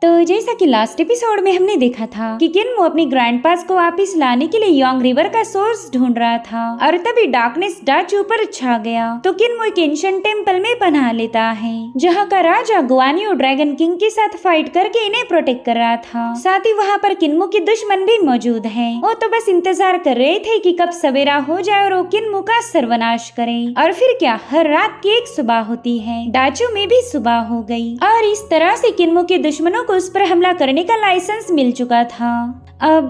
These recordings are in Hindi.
तो जैसा कि लास्ट एपिसोड में हमने देखा था कि किन्मो अपनी ग्रैंडपास को वापस लाने के लिए योंग रिवर का सोर्स ढूंढ रहा था और तभी डार्कनेस डाचू पर छा गया। तो किन्मो एक एंशिएंट टेंपल में पनाह लेता है जहाँ का राजा गुआनियो ड्रैगन किंग के साथ फाइट करके इन्हें प्रोटेक्ट कर रहा था। साथ ही वहाँ पर किन्मो के दुश्मन भी मौजूद है। वो तो बस इंतजार कर रहे थे कि कब सवेरा हो जाए और वो किन्मो का सर्वनाश करे। और फिर क्या, हर रात की एक सुबह होती है। डाचू में भी सुबह हो गई और इस तरह से किन्मो के दुश्मनों को उस पर हमला करने का लाइसेंस मिल चुका था। अब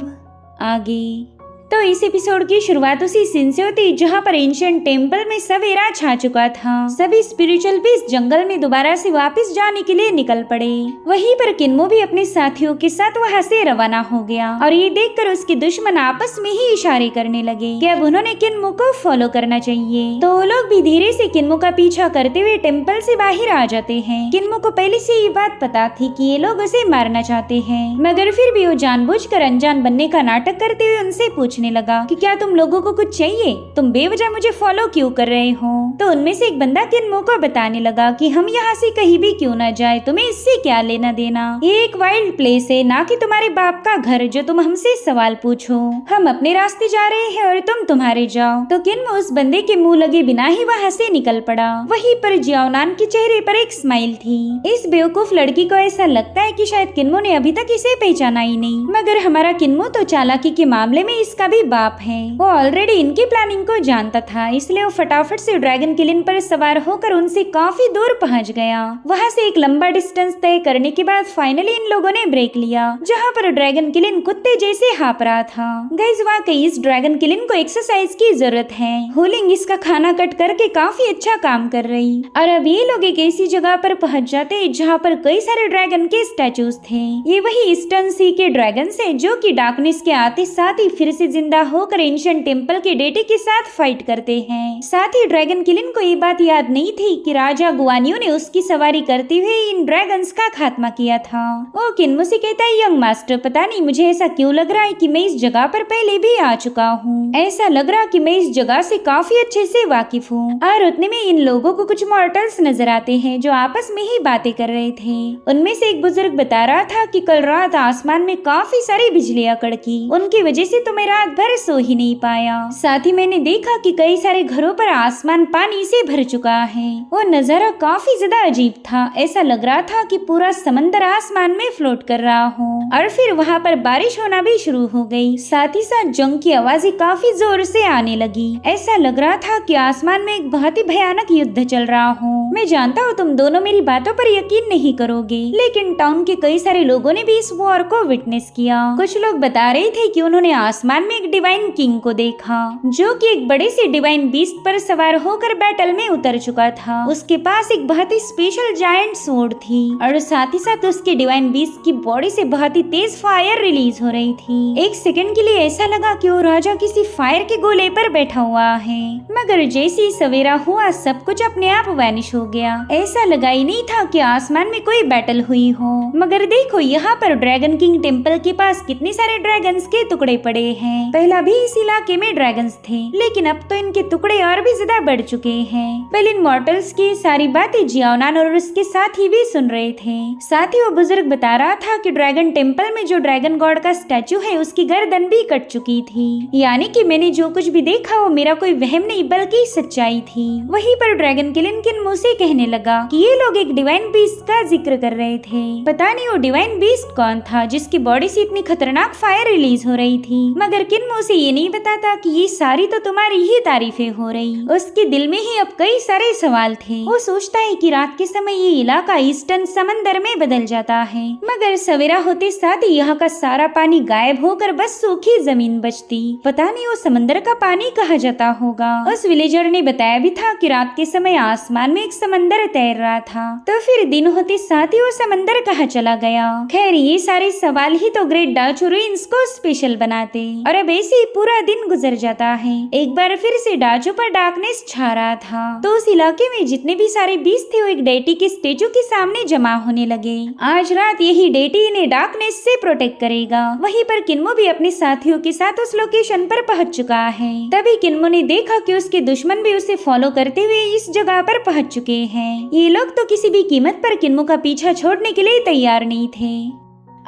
आगे तो इस एपिसोड की शुरुआत उसी सीन से होती जहाँ पर एंशिएंट टेंपल में सवेरा छा चुका था। सभी स्पिरिचुअल बीस्ट जंगल में दोबारा से वापस जाने के लिए निकल पड़े। वहीं पर किन्मो भी अपने साथियों के साथ वहाँ से रवाना हो गया और ये देखकर उसके दुश्मन आपस में ही इशारे करने लगे कि अब उन्होंने किन्मो को फॉलो करना चाहिए। तो वो लोग भी धीरे से किन्मो का पीछा करते हुए टेम्पल से बाहर आ जाते हैं। किन्मो को पहले से ये बात पता थी कि ये लोग उसे मारना चाहते हैं, मगर फिर भी वो जानबूझकर अनजान बनने का नाटक करते हुए उनसे पूछने लगा कि क्या तुम लोगों को कुछ चाहिए, तुम बेवजह मुझे फॉलो क्यों कर रहे हो। तो उनमें से एक बंदा किन्मो को बताने लगा कि हम यहाँ से कहीं भी क्यों न जाए, तुम्हें इससे क्या लेना देना। ये एक वाइल्ड प्लेस है, ना कि तुम्हारे बाप का घर जो तुम हमसे सवाल पूछो। हम अपने रास्ते जा रहे हैं और तुम तुम्हारे जाओ। तो किन्मो उस बंदे के मुंह लगे बिना ही वहाँ से निकल पड़ा। वहीं पर जियाओनान के चेहरे पर एक स्माइल थी। इस बेवकूफ लड़की को ऐसा लगता है कि शायद किन्मो ने अभी तक इसे पहचाना ही नहीं, मगर हमारा किन्मो तो चालाकी के मामले में इसका भी बाप है। वो ऑलरेडी इनकी प्लानिंग को जानता था, इसलिए वो फटाफट से ड्रैगन किलिन पर सवार होकर उनसे काफी दूर पहुंच गया। वहां से एक लंबा डिस्टेंस तय करने के बाद फाइनली इन लोगों ने ब्रेक लिया, जहां पर ड्रैगन किलिन कुत्ते जैसे हाँप रहा था। गाइस वाकई इस ड्रैगन किलिन को एक्सरसाइज की जरूरत है। होलिंग इसका खाना कट करके काफी अच्छा काम कर रही। और अब ये लोग एक ऐसी जगह पर पहुंच जाते जहाँ पर कई सारे ड्रैगन के स्टैचूज थे। ये वही ईस्टर्न सी के ड्रैगन है जो कि डार्कनेस के आते साथ ही फिर से जिंदा होकर एंशिएंट टेंपल के डेटी के साथ फाइट करते हैं। साथ ही ड्रैगन किलिन को ये बात याद नहीं थी कि राजा गुआनियो ने उसकी सवारी करते हुए इन ड्रैगन्स का खात्मा किया था। वो किन्मो से कहता है, यंग मास्टर पता नहीं मुझे ऐसा क्यों लग रहा है कि मैं इस जगह पर पहले भी आ चुका हूँ। ऐसा लग रहा कि मैं इस जगह से काफी अच्छे से वाकिफ हूँ। और उतने में इन लोगों को कुछ मॉर्टल्स नजर आते हैं जो आपस में ही बातें कर रहे थे। उनमें से एक बुजुर्ग बता रहा था कि कल रात आसमान में काफी सारी बिजलियां कड़की, उनकी वजह से तो मैं रात भर सो ही नहीं पाया। साथ ही मैंने देखा कि कई सारे घरों पर आसमान पानी से भर चुका है। वो नजारा काफी ज्यादा अजीब था। ऐसा लग रहा था कि पूरा समंदर आसमान में फ्लोट कर रहा हो। और फिर वहाँ पर बारिश होना भी शुरू हो गई। साथ ही साथ जंग की आवाजें काफी जोर से आने लगी। ऐसा लग रहा था कि आसमान में एक बहुत ही भयानक युद्ध चल रहा हो। मैं जानता हूँ तुम दोनों मेरी बातों पर यकीन नहीं करोगे, लेकिन टाउन के कई सारे लोगों ने भी इस वॉर को विटनेस किया। कुछ लोग बता रहे थे कि उन्होंने आसमान में एक डिवाइन किंग को देखा जो कि एक बड़े से डिवाइन बीस्ट पर सवार होकर बैटल में उतर चुका था। उसके पास एक बहुत ही स्पेशल जायंट स्वॉर्ड थी और साथ ही साथ उसके डिवाइन बीस्ट की बॉडी से बहुत ही तेज फायर रिलीज हो रही थी। एक सेकंड के लिए ऐसा लगा कि वो राजा किसी फायर के गोले पर बैठा हुआ है, मगर जैसे ही सवेरा हुआ सब कुछ अपने आप वैनिश हो गया। ऐसा लगा ही नहीं था कि आसमान में कोई बैटल हुई हो। मगर देखो यहाँ पर ड्रैगन किंग टेम्पल के पास कितने सारे ड्रैगन्स के टुकड़े पड़े हैं। पहला भी इस इलाके में ड्रैगन्स थे, लेकिन अब तो इनके टुकड़े और भी ज्यादा बढ़ चुके हैं। पहले इन मॉर्टल्स की सारी बातें जियाओनान और उसके साथी भी सुन रहे थे। साथ ही वो बुजुर्ग बता रहा था कि ड्रैगन टेम्पल में जो ड्रैगन गॉड का स्टैचू है उसकी गर्दन भी कट चुकी थी। यानी कि मैंने जो कुछ भी देखा वो मेरा कोई वहम नहीं बल्कि सच्चाई थी। वहीं पर ड्रैगन किलिन किन्मो से कहने लगा कि ये लोग एक डिवाइन बीस्ट का जिक्र कर रहे थे। पता नहीं वो डिवाइन बीस्ट कौन था जिसकी बॉडी से इतनी खतरनाक फायर रिलीज हो रही थी, मगर किन्मो से ये नहीं बताता कि ये सारी तो तुम्हारी ही तारीफें हो रही। उसके दिल में ही अब कई सारे सवाल थे। वो सोचता है कि रात के समय ये इलाका ईस्टर्न समंदर में बदल जाता है, मगर सवेरा होते साथ ही यहाँ का सारा पानी गायब होकर बस सूखी जमीन बचती। पता नहीं वो समंदर का पानी कहाँ जाता होगा। उस विलेजर ने बताया भी था कि रात के समय आसमान में एक समंदर तैर रहा था, तो फिर दिन होते साथ ही वो समंदर कहाँ चला गया। खैर ये सारे सवाल ही तो ग्रेट डाचू रुइंस को स्पेशल बनाते। और अब अब ऐसे ही पूरा दिन गुजर जाता है। एक बार फिर से डाचू पर डार्कनेस छा रहा था, तो उस इलाके में जितने भी सारे बीस्ट थे वो एक डेटी के स्टेचू के सामने जमा होने लगे। आज रात यही डेटी इन्हें डार्कनेस से प्रोटेक्ट करेगा। वहीं पर किन्मो भी अपने साथियों के साथ उस लोकेशन पर पहुंच चुका है। तभी किन्मो ने देखा कि उसके दुश्मन भी उसे फॉलो करते हुए इस जगह पर पहुंच चुके हैं। ये लोग तो किसी भी कीमत पर किन्मो का पीछा छोड़ने के लिए तैयार नहीं थे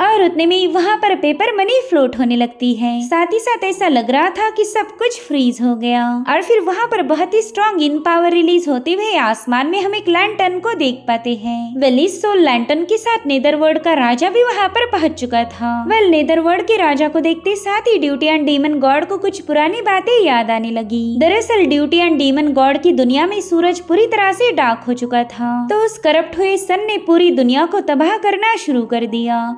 और उतने में ही वहाँ पर पेपर मनी फ्लोट होने लगती है। साथ ही साथ ऐसा लग रहा था कि सब कुछ फ्रीज हो गया और फिर वहाँ पर बहुत ही स्ट्रॉन्ग इन पावर रिलीज होते हुए आसमान में हम एक लैंटर्न को देख पाते हैं। वेल इस सोल लैंटर्न के साथ नेदरवर्ल्ड का राजा भी वहाँ पर पहुँच चुका था। वेल नेदरवर्ल्ड के राजा को देखते साथ ही ड्यूटी एंड डीमन गॉड को कुछ पुरानी बातें याद आने लगी। दरअसल ड्यूटी एंड डीमन गॉड की दुनिया में सूरज पूरी तरह से डार्क हो चुका था, तो उस करप्ट हुए सन ने पूरी दुनिया को तबाह करना शुरू कर दिया।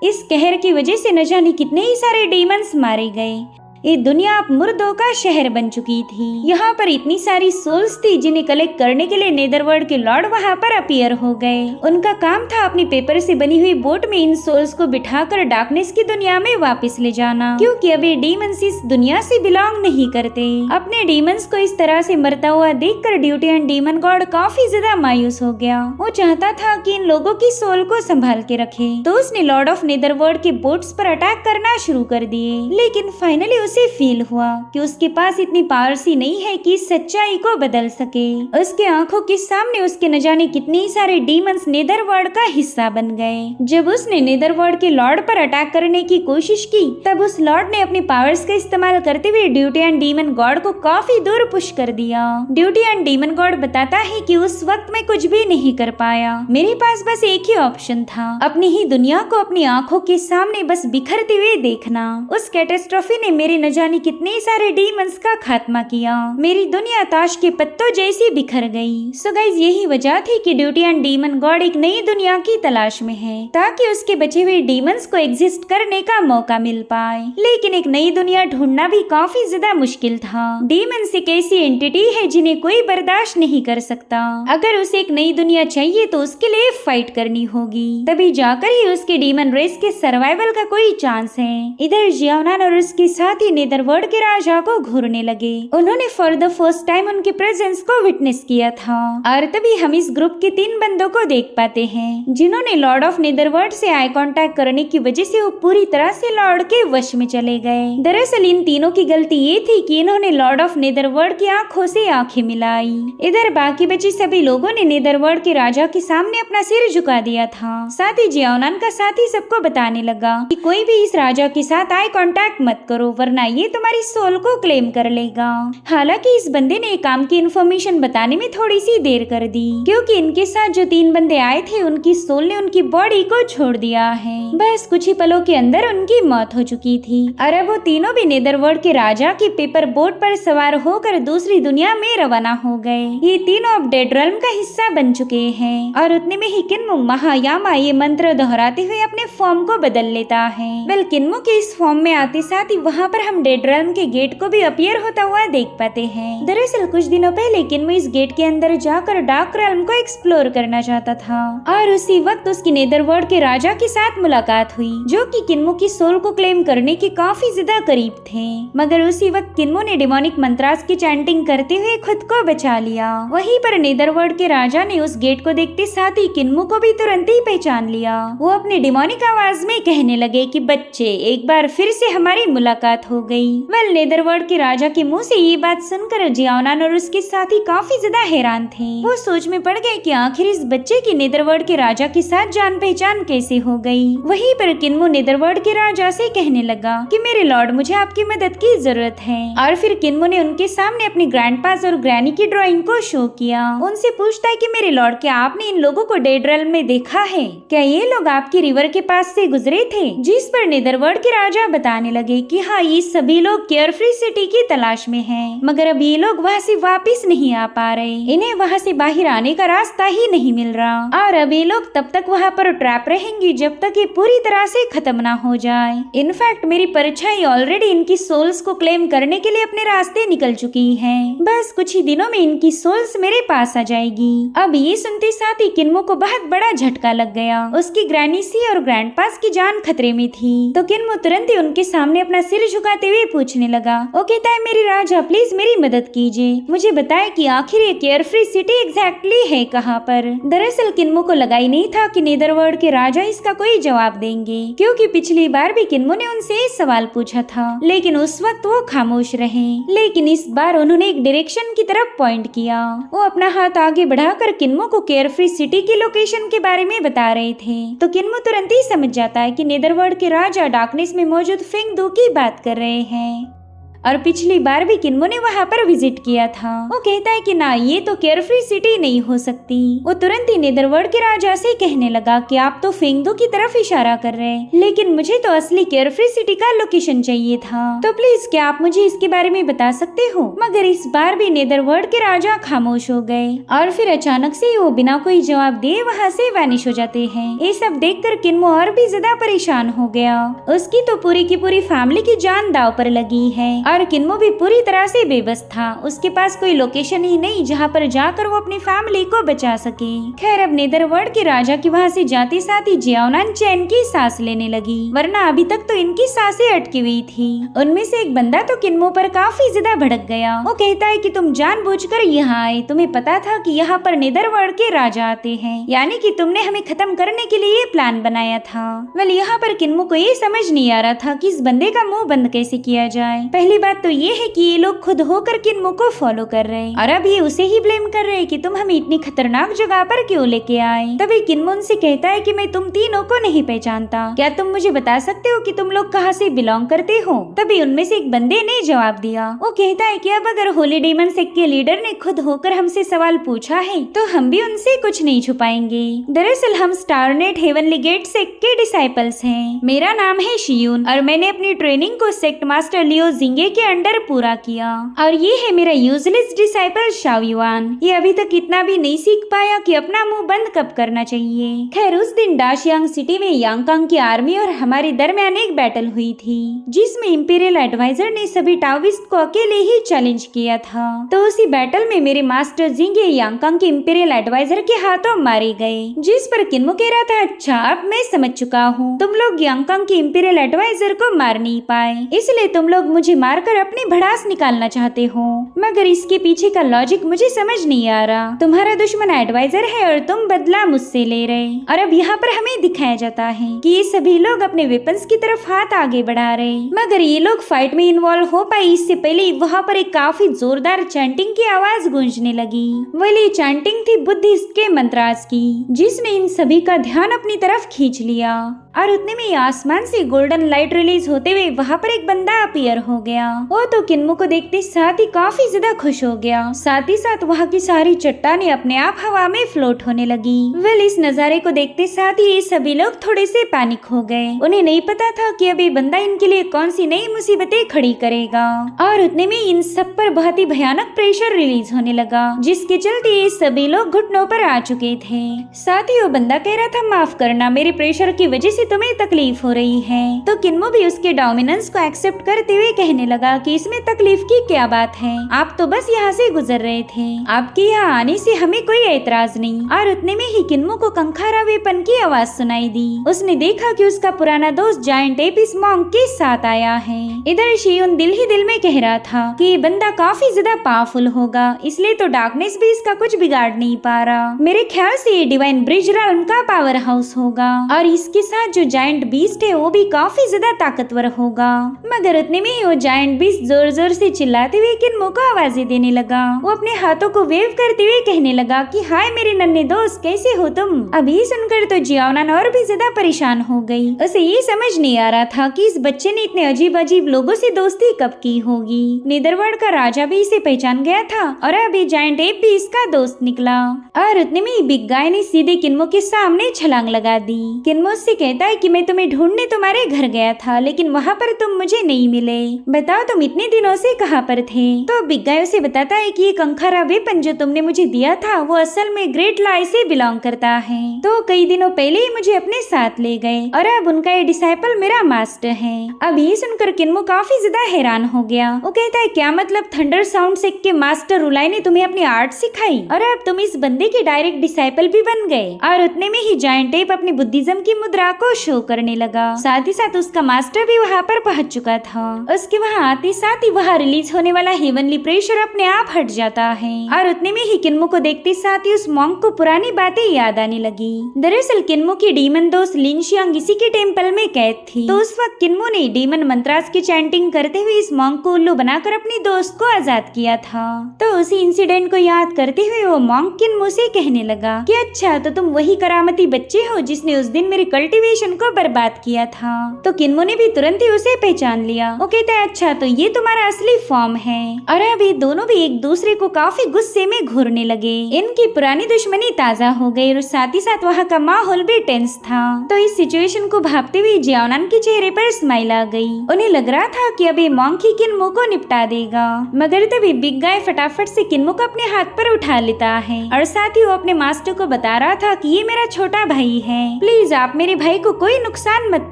इस कहर की वजह से न जाने कितने ही सारे डीमंस मारे गए। ये दुनिया अब मुर्दों का शहर बन चुकी थी। यहाँ पर इतनी सारी सोल्स थी जिन्हें कलेक्ट करने के लिए नेदरवर्ल्ड के लॉर्ड वहाँ पर अपीयर हो गए। उनका काम था अपनी पेपर से बनी हुई बोट में इन सोल्स को बिठाकर डार्कनेस की दुनिया में वापस ले जाना, क्योंकि अब ये डीमंस इस दुनिया से बिलोंग नहीं करते। अपने डीमंस को इस तरह से मरता हुआ देखकर ड्यूटी एंड डीमन गॉड काफी ज्यादा मायूस हो गया। वो चाहता था कि इन लोगों की सोल को संभाल के रखे, तो उसने लॉर्ड ऑफ नेदरवर्ल्ड के बोट्स पर अटैक करना शुरू कर दिए। लेकिन फाइनली उसे फील हुआ कि उसके पास इतनी पावर सी नहीं है कि सच्चाई को बदल सके। उसके आंखों के सामने उसके न जाने कितने ही सारे डीमंस नेदरवर्ल्ड का हिस्सा बन गए। जब उसने नेदरवर्ल्ड के लॉर्ड पर अटैक करने की कोशिश की, तब उस लॉर्ड ने अपनी पावर्स का इस्तेमाल करते हुए ड्यूटी एंड डीमन गॉड को काफी दूर पुश कर दिया। ड्यूटी एंड डीमन गॉड बताता है कि उस वक्त मैं कुछ भी नहीं कर पाया। मेरे पास बस एक ही ऑप्शन था, अपनी ही दुनिया को अपनी आंखों के सामने बस बिखरते हुए देखना। उस कैटास्ट्रोफी ने मेरे न जाने कितने सारे डीमंस का खात्मा किया। मेरी दुनिया ताश के पत्तों जैसी बिखर गई। सो गाइस यही वजह थी कि ड्यूटी एंड डीमन गॉड एक नई दुनिया की तलाश में है, ताकि उसके बचे हुए डीमंस को एग्जिस्ट करने का मौका मिल पाए। लेकिन एक नई दुनिया ढूंढना भी काफी ज्यादा मुश्किल था। डीमंस एक ऐसी एंटिटी है जिन्हें कोई बर्दाश्त नहीं कर सकता। अगर उसे एक नई दुनिया चाहिए तो उसके लिए फाइट करनी होगी, तभी जाकर ही उसके डीमन रेस के सर्वाइवल का कोई चांस है। इधर जियानान और उसके साथ ही नेदरवर्ल्ड के राजा को घूरने लगे। उन्होंने फॉर द फर्स्ट टाइम उनके प्रेजेंस को विटनेस किया था और तभी हम इस ग्रुप के 3 बंदों को देख पाते हैं, जिन्होंने लॉर्ड ऑफ नेदरवर्ल्ड से आई कांटेक्ट करने की वजह से वो पूरी तरह से लॉर्ड के वश में चले गए। दरअसल इन तीनों की गलती ये थी कि इन्होंने लॉर्ड ऑफ नेदरवर्ल्ड की आंखों से आंखें मिलाई। इधर बाकी बचे सभी लोगों ने नेदरवर्ल्ड के राजा के सामने अपना सिर झुका दिया था। साथ ही जियानान का साथी सबको बताने लगा कि कोई भी इस राजा के साथ आई कांटेक्ट मत करो, वरना ये तुम्हारी सोल को क्लेम कर लेगा। हालांकि इस बंदे ने काम की इन्फॉर्मेशन बताने में थोड़ी सी देर कर दी, क्योंकि इनके साथ जो 3 बंदे आए थे उनकी सोल ने उनकी बॉडी को छोड़ दिया है। बस कुछ ही पलों के अंदर उनकी मौत हो चुकी थी और अब वो तीनों भी नेदरवर्ल्ड के राजा की पेपर बोट पर सवार होकर दूसरी दुनिया में रवाना हो गए। ये तीनों अब डेड रेल्म का हिस्सा बन चुके हैं और उतने में ही किन्मो महायामा ये मंत्र दोहराते हुए अपने फॉर्म को बदल लेता है। वेल किन्मो के इस फॉर्म में आते साथ ही वहाँ पर हम डेड रेल्म के गेट को भी अपीयर होता हुआ देख पाते हैं। दरअसल कुछ दिनों पहले किन्मो इस गेट के अंदर जाकर डार्क रेल्म को एक्सप्लोर करना चाहता था और उसी वक्त उसकी नेदरवर्ल्ड के राजा के साथ मुलाकात हुई, जो कि किन्मो की सोल को क्लेम करने के काफी ज्यादा करीब थे। मगर उसी वक्त किन्मो ने डिमोनिक मंत्रास की चैंटिंग करते हुए खुद को बचा लिया। वहीं पर नेदरवर्ल्ड के राजा ने उस गेट को देखते साथ ही किन्मो को भी तुरंत ही पहचान लिया। वो अपनी डिमोनिक आवाज में कहने लगे कि बच्चे, एक बार फिर से हमारी मुलाकात हो गई। वेल नेदरवर्ल्ड के राजा के मुंह से ये बात सुनकर जियानान और उसके साथी काफी ज्यादा हैरान थे। वो सोच में पड़ गए कि आखिर इस बच्चे की नेदरवर्ल्ड के राजा के साथ जान पहचान कैसे हो गई। वहीं पर किन्मो नेदरवर्ल्ड के राजा से कहने लगा कि मेरे लॉर्ड, मुझे आपकी मदद की जरूरत है। और फिर किन्मो ने उनके सामने अपने ग्रैंडपास और ग्रैनी की ड्राइंग को शो किया। उनसे पूछता है कि मेरे लॉर्ड, क्या आपने इन लोगों को डेड रेल्म में देखा है? क्या ये लोग आपकी रिवर के पास से गुजरे थे? जिस पर नेदरवर्ल्ड के राजा बताने लगे कि हाँ, ये सभी लोग केयरफ्री सिटी की तलाश में हैं, मगर अब ये लोग वहाँ से वापस नहीं आ पा रहे। इन्हें वहाँ से बाहर आने का रास्ता ही नहीं मिल रहा और अब ये लोग तब तक वहाँ पर ट्रैप रहेंगे जब तक ये पूरी तरह से खत्म ना हो जाए। इनफैक्ट मेरी परछाई ऑलरेडी इनकी सोल्स को क्लेम करने के लिए अपने रास्ते निकल चुकी है। बस कुछ ही दिनों में इनकी सोल्स मेरे पास आ जाएगी। अब ये सुनते साथ ही किन्मो को बहुत बड़ा झटका लग गया। उसकी ग्रैनी सी और ग्रैंडपास की जान खतरे में थी, तो किन्मो तुरंत ही उनके सामने अपना सिर झुका मुस्कुराते हुए पूछने लगा। वो कहता है मेरे राजा प्लीज मेरी मदद कीजिए, मुझे बताए कि आखिर ये केयरफ्री सिटी एग्जैक्टली है कहाँ पर। दरअसल किन्मो को लगा ही नहीं था कि नेदरवर्ल्ड के राजा इसका कोई जवाब देंगे, क्योंकि पिछली बार भी किन्मो ने उनसे सवाल पूछा था, लेकिन उस वक्त वो खामोश रहे। लेकिन इस बार उन्होंने एक डायरेक्शन की तरफ पॉइंट किया। वो अपना हाथ आगे बढ़ाकर किन्मो को केयरफ्री सिटी की लोकेशन के बारे में बता रहे थे। तो किन्मो तुरंत ही समझ जाता है कि नेदरवर्ल्ड के राजा डार्कनेस में मौजूद फेंगदू की बात कर रहे हैं, और पिछली बार भी किन्मो ने वहाँ पर विजिट किया था। वो कहता है कि ना, ये तो केयरफ्री सिटी नहीं हो सकती। वो तुरंत ही नेदरवर्ल्ड के राजा से कहने लगा कि आप तो फेंगदू की तरफ इशारा कर रहे हैं, लेकिन मुझे तो असली केयरफ्री सिटी का लोकेशन चाहिए था, तो प्लीज क्या आप मुझे इसके बारे में बता सकते हो। मगर इस बार भी नेदरवर्ल्ड के राजा खामोश हो गए और फिर अचानक से वो बिना कोई जवाब दिए वहाँ से वैनिश हो जाते हैं। ये सब देखकर किन्मो और भी ज्यादा परेशान हो गया। उसकी तो पूरी की पूरी फैमिली की जान दाव पर लगी है और किन्मो भी पूरी तरह से बेबस था। उसके पास कोई लोकेशन ही नहीं जहाँ पर जाकर वो अपनी फैमिली को बचा सके। खैर अब नेदरवर्ल्ड के राजा की वहाँ से जाते साथ ही जियाओनान चैन की सांस लेने लगी, वरना अभी तक तो इनकी सांसें अटकी हुई थी। उनमें से एक बंदा तो किन्मो पर काफी ज्यादा भड़क गया। वो कहता है कि तुम जानबूझकर यहाँ आए, तुम्हें पता था कि यहाँ पर नेदरवर्ल्ड के राजा आते हैं, यानी कि तुमने हमें खत्म करने के लिए प्लान बनाया था। वेल यहाँ पर किन्मो को ये समझ नहीं आ रहा था कि इस बंदे का मुंह बंद कैसे किया जाए। पहली बात तो ये है कि ये लोग खुद होकर किन्मो को फॉलो कर रहे हैं और अब ये उसे ही ब्लेम कर रहे हैं कि तुम हमें इतनी खतरनाक जगह पर क्यों लेके आए। तभी किन्मो उनसे कहता है कि मैं तुम तीनों को नहीं पहचानता, क्या तुम मुझे बता सकते हो कि तुम लोग कहाँ से बिलोंग करते हो। तभी उनमें से एक बंदे ने जवाब दिया। वो कहता है कि अब अगर होली डेमन सेक्ट के लीडर ने खुद होकर हमसे सवाल पूछा है तो हम भी उनसे कुछ नहीं छुपाएंगे। दरअसल हम स्टारनेट हेवनली गेट सेक्ट के डिसाइपल्स हैं। मेरा नाम है शियून और मैंने अपनी ट्रेनिंग को सेक्ट मास्टर लियो जिंगे के अंडर पूरा किया, और ये है मेरा यूजलेस डिसाइपल शाओयुआन। ये अभी तक इतना भी नहीं सीख पाया कि अपना मुंह बंद कब करना चाहिए। खैर उस दिन डाशियांग सिटी में यांगकांग की आर्मी और हमारे दरमियान एक बैटल हुई थी, जिसमें इंपीरियल एडवाइजर ने सभी टाओइस्ट को अकेले ही चैलेंज किया था। तो उसी बैटल में मेरे मास्टर जिंगे यांगकांग के इंपीरियल एडवाइजर के हाथों मारे गए, जिस पर किन्मो कह रहा था अच्छा अब मैं समझ चुका हूँ, तुम लोग यांगकांग के इंपीरियल एडवाइजर को मार नहीं पाए, इसलिए तुम लोग मुझे मारकर अपनी भड़ास निकालना चाहते हो। मगर इसके पीछे का लॉजिक मुझे समझ नहीं आ रहा। तुम्हारा दुश्मन एडवाइजर है और तुम बदला मुझसे ले रहे, और अब यहाँ पर हमें दिखाया जाता है कि ये सभी लोग अपने वेपन्स की तरफ हाथ आगे बढ़ा रहे, मगर ये लोग फाइट में इन्वॉल्व हो पाए इससे पहले वहाँ पर एक काफी जोरदार चैंटिंग की आवाज गूंजने लगी। वही चैंटिंग थी बुद्धिस्ट के मंत्रास की, जिसने इन सभी का ध्यान अपनी तरफ खींच लिया। और उतने में आसमान से गोल्डन लाइट रिलीज होते हुए वहाँ पर एक बंदा अपीयर हो गया। वो तो किन्मो को देखते साथ ही काफी ज्यादा खुश हो गया, साथ ही साथ वहाँ की सारी चट्टानें अपने आप हवा में फ्लोट होने लगी। वेल इस नजारे को देखते साथ ही ये सभी लोग थोड़े से पैनिक हो गए। उन्हें नहीं पता था कि अब ये बंदा इनके लिए कौन सी नई मुसीबतें खड़ी करेगा। और उतने में इन सब पर बहुत ही भयानक प्रेशर रिलीज होने लगा, जिसके चलते ये सभी लोग घुटनों पर आ चुके थे। साथ ही वो बंदा कह रहा था माफ करना, मेरे प्रेशर की वजह से तुम्हें तकलीफ हो रही है। तो किन्मो भी उसके डोमिनेंस को एक्सेप्ट करते हुए कहने लगा कि इसमें तकलीफ की क्या बात है, आप तो बस यहाँ से गुजर रहे थे, आपके यहाँ आने से हमें कोई ऐतराज नहीं। और उतने में ही किन्मो को कंखारा वेपन की आवाज सुनाई दी। उसने देखा कि उसका पुराना दोस्त जायंट एपिस मॉन्क के साथ आया है। इधर शियून दिल ही दिल में कह रहा था कि ये बंदा काफी ज्यादा पावरफुल होगा, इसलिए तो डार्कनेस भी इसका कुछ बिगाड़ नहीं पा रहा। मेरे ख्याल से ये डिवाइन ब्रिज रेल्म का पावर हाउस होगा, और इसके साथ जो जायंट बीस्ट है वो भी काफी ज्यादा ताकतवर होगा। मगर उतने में ही वो जायंट बीस्ट जोर जोर से चिल्लाते हुए किन्मो को आवाजें देने लगा। वो अपने हाथों को वेव करते हुए कहने लगा कि हाय मेरे नन्हे दोस्त, कैसे हो तुम। अभी सुनकर तो जियाओनान और भी ज्यादा परेशान हो गई। उसे ये समझ नहीं आ रहा था कि इस बच्चे ने इतने अजीब अजीब लोगों से दोस्ती कब की होगी। नेदरवर्ल्ड का राजा भी इसे पहचान गया था, और अभी जायंट एप भी इसका दोस्त निकला। और उतने में ही बिग गाय ने सीधे किन्मो के सामने छलांग लगा दी। किन्मो से कहता है कि मैं तुम्हें ढूंढने तुम्हारे घर गया था, लेकिन वहाँ पर तुम मुझे नहीं मिले। बताओ बताओ तुम इतने दिनों से कहाँ पर थे। तो बिग गाय उसे बताता है कि ये कंखारा वेपन जो तुमने मुझे दिया था वो असल में ग्रेट लाई से बिलोंग करता है। तो कई दिनों पहले ही मुझे अपने साथ ले गए और अब उनका ये डिसाइपल मेरा मास्टर है। अब ये सुनकर किन्मो काफी ज्यादा हैरान हो गया। वो कहता है क्या मतलब थंडर साउंड सेक के मास्टर रुलाई ने तुम्हें अपनी आर्ट सिखाई और अब तुम इस बंदे के डायरेक्ट डिसाइपल भी बन गए। और उतने में ही जायंट एप अपनी बुद्धिज्म की मुद्रा को शो करने लगा। साथ ही साथ उसका मास्टर भी वहाँ पर पहुँच चुका था। उसके वहाँ आते साथ ही वहाँ रिलीज होने वाला हेवनली प्रेशर अपने आप हट जाता है और उतने में ही किन्मो को देखते साथ ही उस मॉन्क को पुरानी बातें याद आने लगी। दरअसल किन्मो की डीमन दोस्त लिन शियांग इसी के टेम्पल में कैद थी। तो उस वक्त किन्मो ने डीमन मंत्रास की चैंटिंग करते हुए इस मॉन्क को उल्लू बनाकर अपनी दोस्त को आजाद किया था। तो उसी इंसिडेंट को याद करते हुए वो मॉन्क किन्मो से कहने लगा कि अच्छा तो तुम वही करामती बच्चे हो जिसने उस दिन मेरे कल्टीवेशन को बर्बाद किया था। तो किन्मो ने भी तुरंत ही उसे पहचान लिया। वो कहता है अच्छा तो ये तुम्हारा असली फॉर्म है। और अब ये दोनों भी एक दूसरे को काफी गुस्से में घूरने लगे। इनकी पुरानी दुश्मनी ताजा हो गई और साथ ही साथ वहाँ का माहौल भी टेंस था। तो इस सिचुएशन को भापते हुए जियाओनान के चेहरे पर स्माइल आ गई। उन्हें लग रहा था कि अब ये मॉन्क ही किन्मो को निपटा देगा। मगर तभी बिग गाय फटाफट से किन्मो को अपने हाथ पर उठा लेता है और साथ ही वो अपने मास्टर को बता रहा था कि ये मेरा छोटा भाई है, प्लीज आप मेरे भाई को कोई नुकसान मत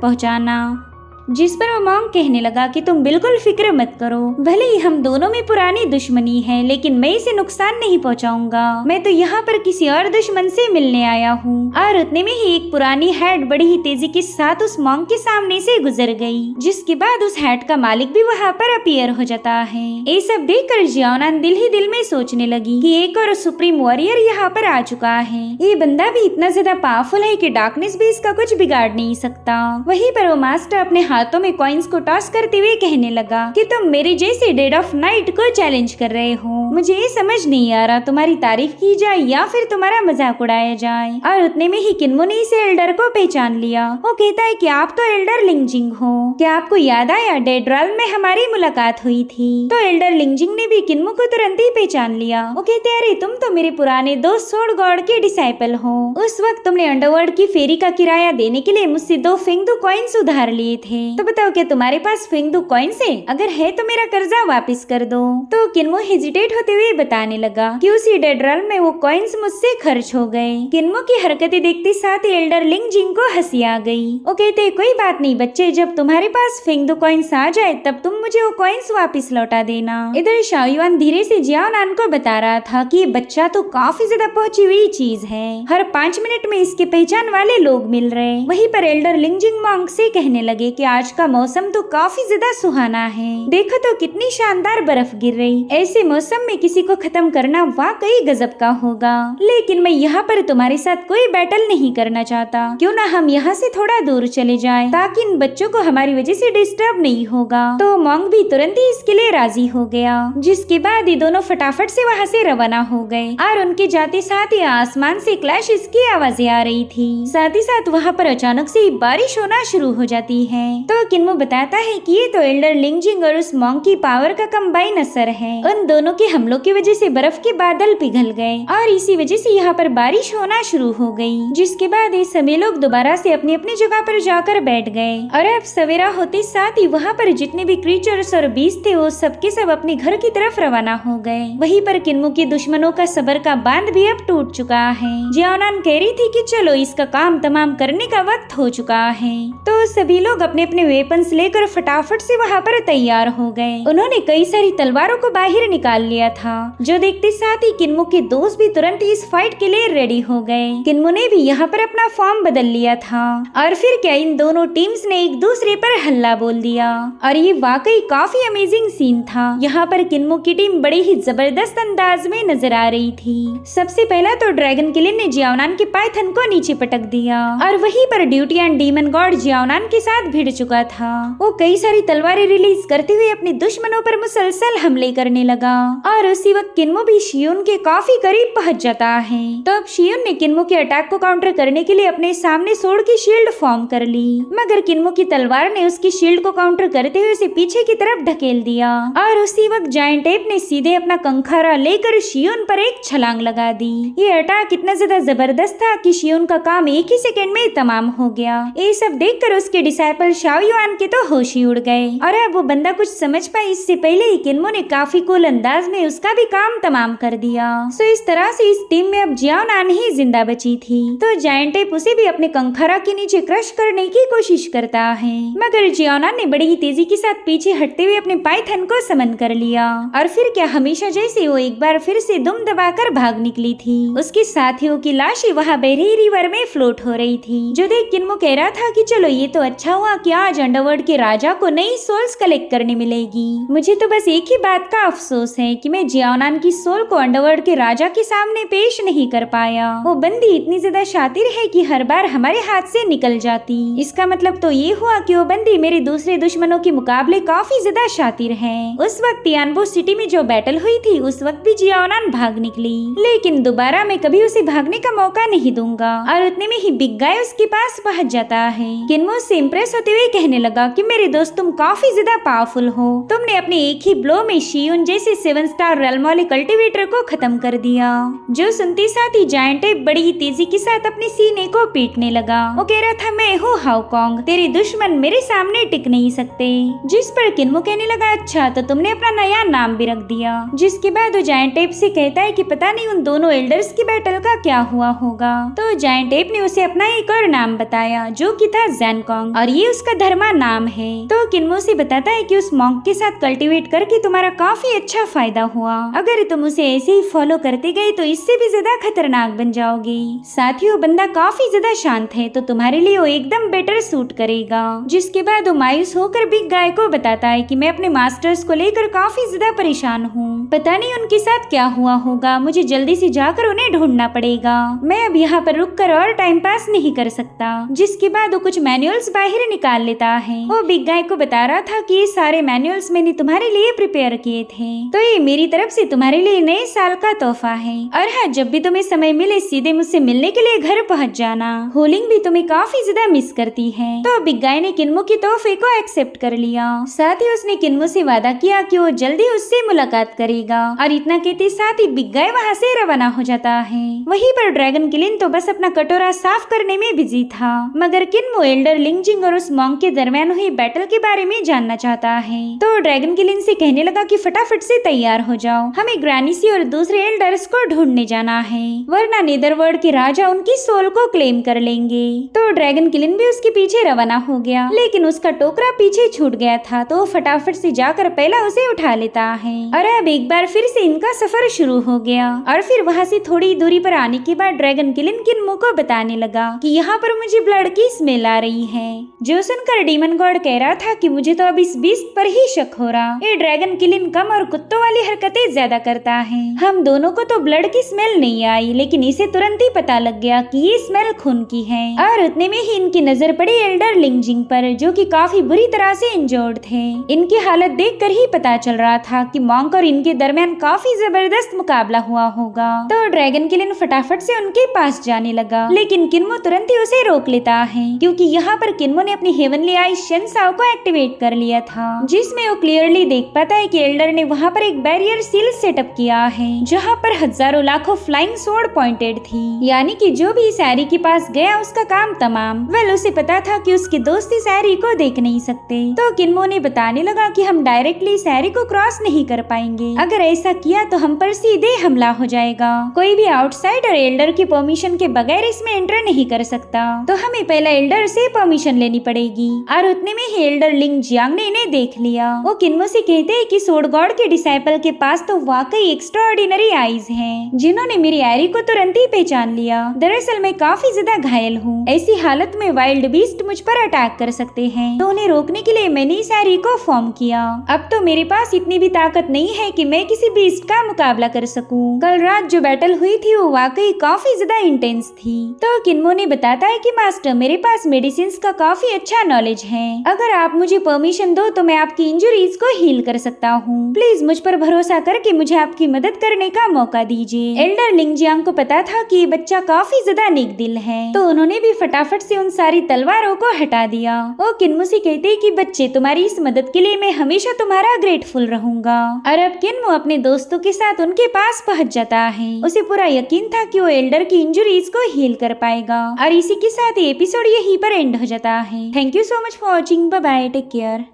पहुँचाना। जिस पर वो मॉन्क कहने लगा कि तुम बिल्कुल फिक्र मत करो, भले ही हम दोनों में पुरानी दुश्मनी है लेकिन मैं इसे नुकसान नहीं पहुंचाऊंगा। मैं तो यहाँ पर किसी और दुश्मन से मिलने आया हूँ। और उतने में ही एक पुरानी हैट बड़ी ही तेजी के साथ उस मॉन्क के सामने से गुजर गई, जिसके बाद उस हैट का मालिक भी वहाँ पर अपीयर हो जाता है। ये सब देख कर जियाओनान दिल ही दिल में सोचने लगी कि एक और सुप्रीम वॉरियर यहाँ पर आ चुका है। ये बंदा भी इतना ज्यादा पावरफुल है कि डार्कनेस भी इसका कुछ बिगाड़ नहीं सकता। वहीं पर वो मास्टर अपने हाथों में कॉइन्स को टॉस करते हुए कहने लगा कि तुम मेरे जैसे डेड ऑफ नाइट को चैलेंज कर रहे हो। मुझे ये समझ नहीं आ रहा तुम्हारी तारीफ की जाए या फिर तुम्हारा मजाक उड़ाया जाए। और उतने में ही किन्मो ने इसे एल्डर को पहचान लिया। वो कहता है कि आप तो एल्डर लिंगजिंग हो, क्या आपको याद आया डेड रॉल में हमारी मुलाकात हुई थी। तो एल्डर लिंगजिंग ने भी किन्मो को तुरंत ही पहचान लिया। वो कहते अरे तुम तो मेरे पुराने दोस्त सोड गॉड के डिसाइपल हो। उस वक्त तुमने अंडरवर्ल्ड की फेरी का किराया देने के लिए मुझसे 2 फेंगदू कॉइन्स उधार लिए थे। तो बताओ क्या तुम्हारे पास फेंगदू कॉइन्स है? अगर है तो मेरा कर्जा वापस कर दो। तो किन्मो हेजिटेट होते हुए बताने लगा कि उसी डेड रॉल में वो कॉइन्स मुझसे खर्च हो गए। किन्मो की हरकतें देखते साथ ही एल्डर लिंगजिंग को हंसी आ गई। वो कहते कोई बात नहीं बच्चे, जब तुम्हारे पास फेंगदू कॉइन्स आ जाए तब तुम मुझे वो कॉइन्स वापस लौटा देना। इधर शाओयुआन धीरे से जियाओनान को बता रहा था कि ये बच्चा तो काफी ज्यादा पहुंची हुई चीज है, हर 5 मिनट में इसके पहचान वाले लोग मिल रहे। वहीं पर एल्डर लिंगजिंग मॉन्क से कहने लगे कि आज का मौसम तो काफी ज्यादा सुहाना है, देखो तो कितनी शानदार बर्फ गिर रही। ऐसे मौसम में किसी को खत्म करना वाकई गजब का होगा। लेकिन मैं यहाँ पर तुम्हारे साथ कोई बैटल नहीं करना चाहता, क्यों ना हम यहाँ से थोड़ा दूर चले जाएं, ताकि इन बच्चों को हमारी वजह से डिस्टर्ब नहीं होगा। तो मॉन्क भी तुरंत ही इसके लिए राजी हो गया, जिसके बाद ये दोनों फटाफट से वहाँ से रवाना हो गए। और उनके जाते साथ ही आसमान से क्लैशेस की आवाजें आ रही थी। साथ ही साथ वहाँ पर अचानक से बारिश होना शुरू हो जाती है। तो किन्मो बताता है कि ये तो एल्डर लिंगजिंग और उस मॉन्क की पावर का कंबाइन असर है। उन दोनों के हमलों की वजह से बर्फ के बादल पिघल गए और इसी वजह से यहाँ पर बारिश होना शुरू हो गई, जिसके बाद ये सभी लोग दोबारा से अपनी अपनी जगह पर जाकर बैठ गए। और अब सवेरा होते साथ ही वहाँ पर जितने भी क्रीचर्स और बीस्ट थे वो सबके सब अपने घर की तरफ रवाना हो गए। वहीं पर किन्मो के दुश्मनों का सबर का बांध भी अब टूट चुका है। जियाओनान कह रही थी कि चलो इसका काम तमाम करने का वक्त हो चुका है। तो सभी लोग अपने अपने वेपन्स लेकर फटाफट से वहाँ पर तैयार हो गए। उन्होंने कई सारी तलवारों को बाहर निकाल लिया था, जो देखते साथ ही किन्मो के दोस्त भी तुरंत इस फाइट के लिए रेडी हो गए। किन्मो ने भी यहाँ पर अपना फॉर्म बदल लिया था और फिर क्या इन दोनों टीम्स ने एक दूसरे पर हल्ला बोल दिया और ये वाकई काफी अमेजिंग सीन था। यहाँ पर किन्मो की टीम बड़ी ही जबरदस्त अंदाज में नजर आ रही थी। सबसे पहला तो ड्रैगन किलर ने जियाओनान के पाइथन को नीचे पटक दिया और वहीं पर ड्यूटी एंड डीमन गॉड जियाओनान के साथ भिड़ चुका था। वो कई सारी तलवारें रिलीज करते हुए अपने दुश्मनों पर मुसलसल हमले करने लगा और उसी वक्त किन्मो भी शियोन के काफी करीब पहुंच जाता है। तो अब शियोन ने किन्मो के अटैक को काउंटर करने के लिए अपने सामने सोड की शील्ड फॉर्म कर ली, मगर किन्मो की तलवार ने उसकी शील्ड को काउंटर करते हुए उसे पीछे की तरफ ढकेल दिया और उसी वक्त जायंट एप ने सीधे अपना कंखारा लेकर शियोन पर एक छलांग लगा दी। ये अटैक इतना ज्यादा जबरदस्त था कि शियोन का काम एक ही सेकंड में तमाम हो गया। ये सब देखकर उसके डिसाइपल चाओ युआन के तो होश ही उड़ गए और अब वो बंदा कुछ समझ पाए इससे पहले ही किन्मो ने काफी कूल अंदाज में उसका भी काम तमाम कर दिया। सो इस तरह से इस टीम में अब जियाओ नान ही जिंदा बची थी। तो जायंट एप उसे भी अपने कंखरा के नीचे क्रश करने की कोशिश करता है, मगर जियाओ नान ने बड़ी ही तेजी के साथ पीछे हटते हुए अपने पाइथन को समन कर लिया और फिर क्या हमेशा जैसे वो एक बार फिर से दुम दबाकर भाग निकली थी। उसके साथियों की लाशें वहाँ बहरी रिवर में फ्लोट हो रही थी, जो देख किन्मो कह रहा था कि चलो ये तो अच्छा हुआ कि आज अंडरवर्ल्ड के राजा को नई सोल्स कलेक्ट करने मिलेगी। मुझे तो बस एक ही बात का अफसोस है कि मैं जियाओ नान की सोल को अंडरवर्ल्ड के राजा के सामने पेश नहीं कर पाया। वो बंदी इतनी ज्यादा शातिर है कि हर बार हमारे हाथ से निकल जाती। इसका मतलब तो ये हुआ कि वो बंदी मेरे दूसरे दुश्मनों के मुकाबले काफी ज्यादा शातिर है। उस वक्त यानबो सिटी में जो बैटल हुई थी उस वक्त भी जियाओ नान भाग निकली, लेकिन दोबारा मैं कभी उसे भागने का मौका नहीं दूंगा। और उतने में ही बिग गाय उसके पास पहुंच जाता है। किन्मो से इम्प्रेस होते हुए कहने लगा कि मेरे दोस्त तुम काफी ज्यादा पावरफुल हो, तुमने अपने एक ही ब्लो में शियुन जैसे 7 स्टार रेल्म वाले कल्टीवेटर को खत्म कर दिया। जो सुनते साथ ही जायंट एप बड़ी ही तेजी के साथ अपने सीने को पीटने लगा। वो कह रहा था मैं हूँ हाओकोंग, तेरे दुश्मन मेरे सामने टिक नहीं सकते। जिस पर किन्मो कहने लगा अच्छा तो तुमने अपना नया नाम भी रख दिया। जिसके बाद वो जायंट एप से कहता है कि पता नहीं उन दोनों एल्डर्स की बैटल का क्या हुआ होगा। तो जायंट एप ने उसे अपना एक और नाम बताया जो कि था ज़ेनकोंग और ये उसका धर्मा नाम है। तो किन्मो से बताता है कि उस मॉन्क के साथ कल्टीवेट करके तुम्हारा काफी अच्छा फायदा हुआ। अगर तुम उसे ऐसे ही फॉलो करते गए तो इससे भी ज्यादा खतरनाक बन जाओगे। साथ ही वो बंदा काफी ज्यादा शांत है तो तुम्हारे लिए वो एकदम बेटर सूट करेगा। जिसके बाद वो मायूस होकर बिग गाय को बताता है कि मैं अपने मास्टर्स को लेकर काफी ज्यादा परेशान हूँ, पता नहीं उनके साथ क्या हुआ होगा, मुझे जल्दी से जाकर उन्हें ढूंढना पड़ेगा। मैं अब यहाँ पर रुक कर और टाइम पास नहीं कर सकता। जिसके बाद वो कुछ मैनुअल्स बाहर निकाल लेता है। वो बिग गाय को बता रहा था कि ये सारे मैनुअल्स मैंने तुम्हारे लिए प्रिपेयर किए थे, तो ये मेरी तरफ से तुम्हारे लिए नए साल का तोहफा है। और हाँ, जब भी तुम्हें समय मिले सीधे मुझसे मिलने के लिए घर पहुँच जाना। होलिंग भी तुम्हें काफी ज्यादा मिस करती है। तो बिग गाय ने किन्मो के तोहफे को एक्सेप्ट कर लिया। साथ ही उसने किन्मो से वादा किया कि वो जल्दी उससे मुलाकात करेगा। और इतना कहते साथ ही बिग गाय वहाँ से रवाना हो जाता है। वहीं पर ड्रैगन किलिन तो बस अपना कटोरा साफ करने में बिजी था, मगर किन्मो एल्डर लिंगजिंग और उस मॉन्क के दरमियान हुई बैटल के बारे में जानना चाहता है। तो ड्रैगन किलिन से कहने लगा कि फटाफट से तैयार हो जाओ, हमें ग्रानीसी और दूसरे एल्डर्स को ढूंढने जाना है, वरना नेदरवर्ल्ड के राजा उनकी सोल को क्लेम कर लेंगे। तो ड्रैगन किलिन भी उसके पीछे रवाना हो गया, लेकिन उसका टोकरा पीछे छूट गया था। तो फटाफट से जाकर पहला उसे उठा लेता है। और अब एक बार फिर से इनका सफर शुरू हो गया। और फिर वहाँ से थोड़ी दूरी पर आने के बाद ड्रैगन किलिन किन्मो को बताने लगा कि यहाँ पर मुझे ब्लड की स्मेल आ रही है। जो सुनकर डीमन गॉड कह रहा था कि मुझे तो अब इस बीस्ट पर ही शक हो रहा, ये ड्रैगन किलिन कम और कुत्तों वाली हरकतें ज्यादा करता है। हम दोनों को तो ब्लड की स्मेल नहीं आई, लेकिन इसे तुरंत ही पता लग गया कि ये स्मेल खून की है। और उतने में ही इनकी नजर पड़ी एल्डर लिंगजिंग पर, जो कि काफी बुरी तरह से इंजर्ड थे। इनकी हालत देखकर ही पता चल रहा था कि मॉन्क और इनके दरमियान काफी जबरदस्त मुकाबला हुआ होगा। तो ड्रैगन किलिन फटाफट से उनके पास जाने लगा, लेकिन किन्मो तुरंत ही उसे रोक लेता है, क्योंकि यहाँ पर किन्मो ने अपनी हेवनली आई शेनसाओ को एक्टिवेट कर लिया था, जिसमें वो क्लियरली देख पाता है कि एल्डर ने वहाँ पर एक बैरियर सील सेटअप किया है, जहाँ पर हजारों लाखों फ्लाइंग स्वॉर्ड पॉइंटेड थी। यानी कि जो भी सैरी के पास गया उसका काम तमाम। वेल उसे पता था कि उसके दोस्त सैरी को देख नहीं सकते। तो किन्मो ने बताने लगा कि हम डायरेक्टली सैरी को क्रॉस नहीं कर पाएंगे, अगर ऐसा किया तो हम पर सीधे हमला हो जाएगा। कोई भी आउटसाइडर एल्डर की परमिशन के बगैर इसमें एंटर नहीं कर सकता, तो हमें पहला एल्डर से परमिशन लेनी पड़ेगी। और उतने में ही एल्डर लिंग जियांग ने इन्हें देख लिया। वो किन्मो से कहते हैं कि सोड गॉड के डिसाइपल के पास तो वाकई एक्स्ट्राऑर्डिनरी आईज हैं, जिन्होंने मेरी एरी को तुरंत ही पहचान लिया। दरअसल मैं काफी ज्यादा घायल हूँ, ऐसी हालत में वाइल्ड बीस्ट मुझ पर अटैक कर सकते हैं, तो उन्हें रोकने के लिए मैंने इस एरी को फॉर्म किया। अब तो मेरे पास इतनी भी ताकत नहीं है कि मैं किसी बीस्ट का मुकाबला कर सकूं। कल रात जो बैटल हुई थी वो वाकई काफी ज्यादा इंटेंस थी। तो किन्मो ने बताता है कि मास्टर मेरे पास मेडिसिन का काफी अच्छा नॉलेज है, अगर आप मुझे परमिशन दो तो मैं आपकी इंजुरीज को हील कर सकता हूँ। प्लीज मुझ पर भरोसा करके मुझे आपकी मदद करने का मौका दीजिए। एल्डर लिंगजियांग को पता था कि ये बच्चा काफी ज्यादा नेक दिल है, तो उन्होंने भी फटाफट से उन सारी तलवारों को हटा दिया। वो किन्मो से कहते कि बच्चे तुम्हारी इस मदद के लिए मैं हमेशा तुम्हारा ग्रेटफुल रहूंगा। और अब किन्मो केनमो अपने दोस्तों के साथ उनके पास पहुंच जाता है। उसे पूरा यकीन था कि वो एल्डर की इंजुरीज को हील कर पाएगा। और इसी के साथ ये एपिसोड यहीं पर एंड हो जाता है। Thank you so much for watching. Bye bye, take care.